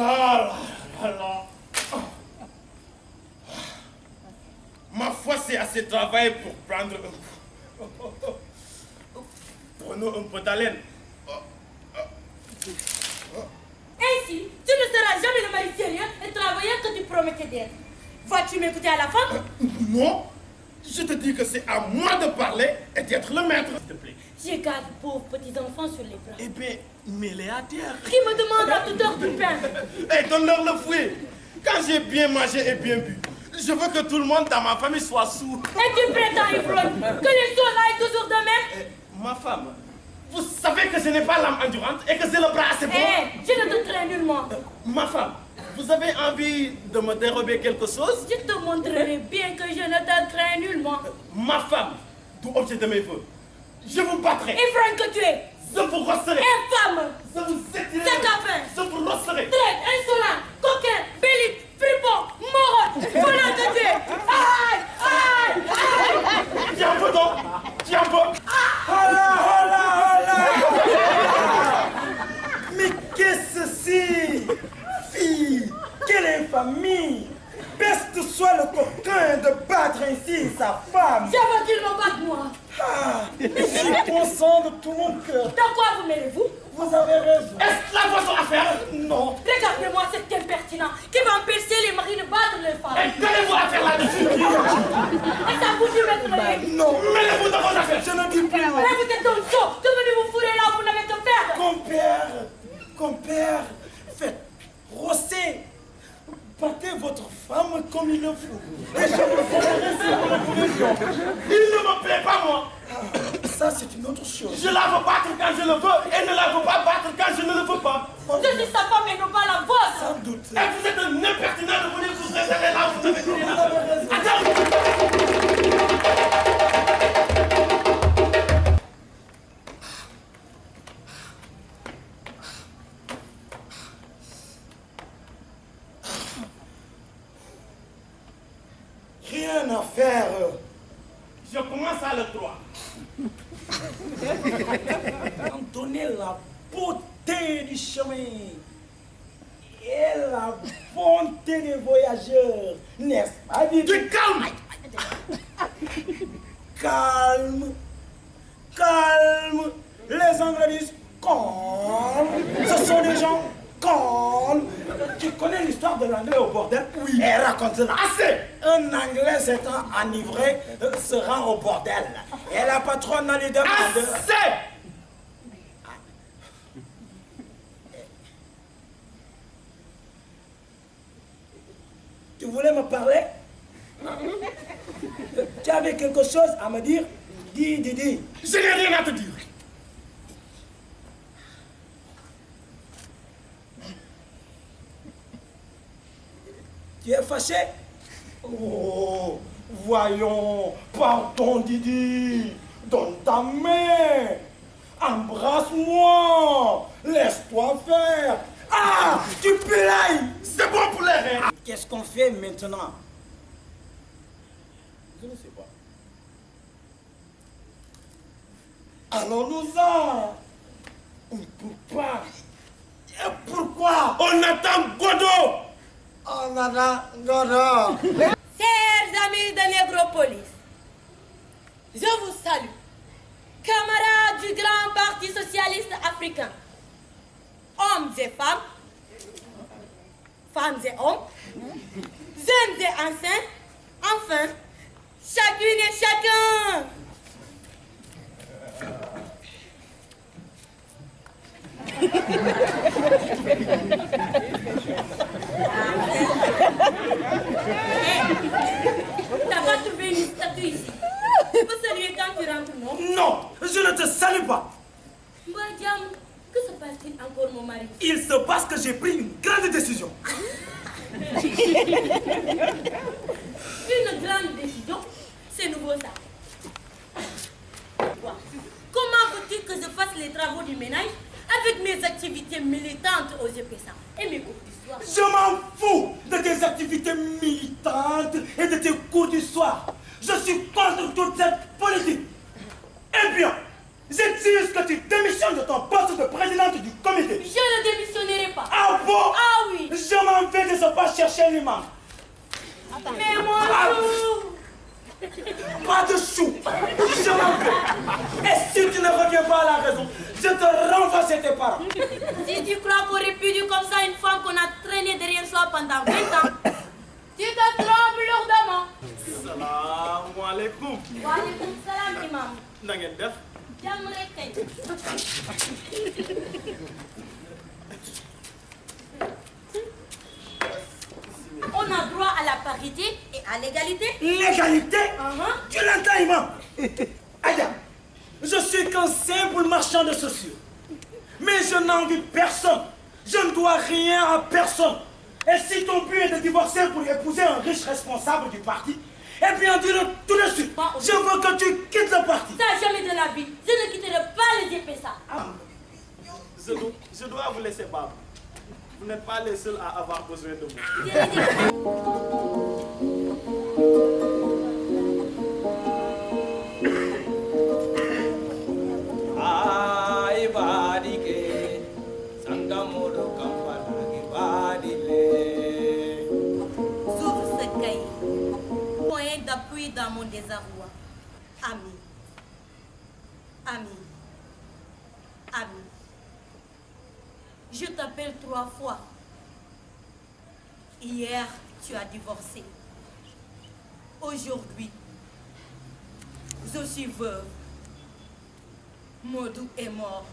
là là là. Ma foi, c'est assez de travail pour prendre un peu. Prenons un peu d'haleine. Ainsi, tu ne seras jamais le mari sérieux et travailleur que tu promettais d'être. Vas-tu m'écouter à la fin? Non. Je te dis que c'est à moi de parler et d'être le maître. S'il te plaît. J'ai quatre pauvres petits-enfants sur les bras. Eh bien, mets-les à terre. Qui me demandent à toute heure du pain. Et donne-leur le fruit. Quand j'ai bien mangé et bien bu, je veux que tout le monde dans ma famille soit sourd. Et tu prétends, ivrogne, que les choses aillent toujours de même? Ma femme, vous savez que je n'ai pas l'âme endurante et que j'ai le bras assez bon. Je ne te crains nullement. Ma femme, vous avez envie de me dérober quelque chose? Je te montrerai bien que je ne te crains nullement. Ma femme, tout objet de mes vœux, je vous battrai. Ivrogne que tu es. Je vous rosserai. Infâme. Je vous étirerai. C'est café. Je vous rosserai. Traite, insolent, coquin, bellique, fripon, morotte, volant que tu es. Aïe, aïe, aïe. Tiens un peu donc. Tiens un peu. Mais qu'est-ce que ceci? Fille, quelle infamie! Peste soit le coquin de battre ainsi sa femme! Je veux qu'il me batte, moi. Ah, je consens de tout mon cœur. Dans quoi vous mêlez-vous? Vous avez raison. Est-ce la votre affaire? Non. Regardez-moi cet impertinent qui va empêcher les maris de battre leurs femmes. Et qu'allez-vous à faire là-dessus? Et ça vous dit maintenant? Non. Mêlez-vous dans vos affaires. Je ne dis plus. Mais vous êtes un sot, devenez vous fourrer là où vous n'avez que faire. Compère, faites rosser. Battez votre femme comme il le faut. Et je vous ferai sur la provision. Il ne me plaît pas, moi. Ça, c'est une autre chose. Je la veux battre quand je le veux et ne la veux pas battre quand je ne le veux pas. Je suis sa femme et non pas la vôtre. Sans doute. Et vous êtes un impertinent de venir vous révéler là où vous n'avez rien Vous à avez raison. Attends. Rien à faire. Je commence à le croire. Donner la beauté du chemin et la bonté des voyageurs, n'est-ce pas? Tu calmes. Calme, calme. Les Anglais disent calme. Ce sont des gens calmes. Tu connais l'histoire de l'anglais au bordel? Oui. Et raconte-la. Assez. Un Anglais s'étant enivré se rend au bordel. Et la patronne lui demande... Assez. Tu voulais me parler? Tu avais quelque chose à me dire? Dis. Je n'ai rien à te dire. Tu es fâché? Oh, voyons, pardon Didi, donne ta main, embrasse-moi, laisse-toi faire. Ah, tu peux l'ail. C'est bon pour les reins. Qu'est-ce qu'on fait maintenant? Je ne sais pas. Allons-nous-en. On ne peut pas. Et pourquoi? On attend Godot. On attend Godot. Chers amis de Négropolis, je vous salue, camarades du grand parti socialiste africain, hommes et femmes, femmes et hommes, jeunes et anciens, enfin, chacune et chacun. T'as pas trouvé une statue ici? Tu peux saluer quand tu rentres, non? Non, je ne te salue pas. Madame, que se passe-t-il encore, mon mari? Il se passe que j'ai pris une grande décision. Une grande décision? C'est nouveau ça. Quoi? Comment veux-tu que je fasse les travaux du ménage avec mes activités militantes aux EPSA et mes cours d'histoire? Je m'en fous de tes activités militantes et de tes cours du soir. Je suis contre toute cette politique. Eh bien, j'exige que tu démissionnes de ton poste de présidente du comité. Je ne démissionnerai pas. Ah bon? Ah oui. Je se passe chercher l'imam. Mais mon chou! Pas de chou. Je m'en vais. Et si tu ne reviens pas à la raison, je te renvoie chez tes parents. Si tu crois qu'on répudie comme ça une femme qu'on a traînée derrière soi pendant 20 ans, tu te trompes lourdement. Salam alaikum. Wa alaikum salam, imam. Na ngeen def. Jàmm rek kay. On a droit à la parité et à l'égalité. L'égalité? Tu l'entends, imam? Aïda, je suis qu'un simple marchand de chaussures. Mais je n'envie personne. Je ne dois rien à personne. Et si ton but est de divorcer pour épouser un riche responsable du parti, eh bien dis-le tout de suite. Je veux que tu quittes le parti. Ça, jamais de la vie. Je ne quitterai pas les EPSA. Je dois vous laisser, Bab. Vous n'êtes pas les seuls à avoir besoin de moi. J'ouvre ce cahier. Moyen d'appui dans mon désarroi. Ami. Ami. Ami. Je t'appelle 3 fois. Hier, tu as divorcé. Aujourd'hui, je suis veuve. Modou est mort.